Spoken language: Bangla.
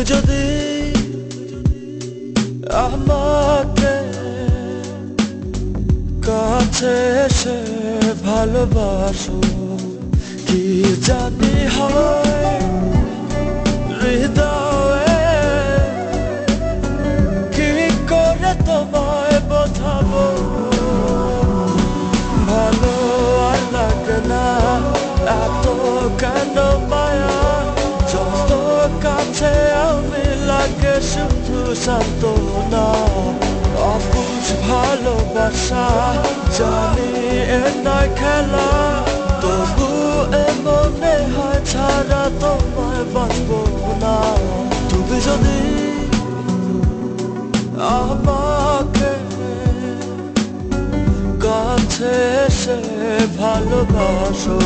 তুমি যদি আমাকে কাছে এসে ভালোবাসো, কি জানি হয় হৃদয়ে, কি করে তোমায় বোঝাবো। ভালো আর লাগে না এত কেন মায়া, যত কাছে আমি লাগে শুধু সান্ত্বনা। অবুঝ ভালোবাসা জানি এ নয় খেলা, তবু এ মনে হয় ছাড়া তোমায় বাঁচবো না। তুমি যদি আমাকে কাছে এসে ভালোবাসো।